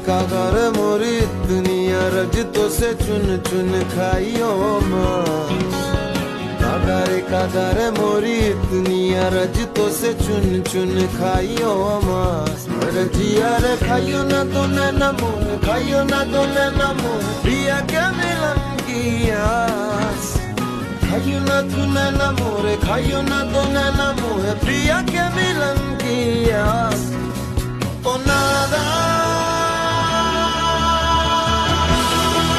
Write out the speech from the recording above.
कागारे मोरी दुनिया रजतों से चुन चुन खाइयो मास कागारे मोरी दुनिया रजतों से चुन चुन खाइयो मास जिया रे खाइयो ना तो नैना मोरे खाइयो ना तो नैना मोरे प्रिया क्या मिलन की आस खाइयो ना तू नैना मोरे खाइयो ना तो नैना मोरे प्रिया क्या मिलन की आस ओ नादा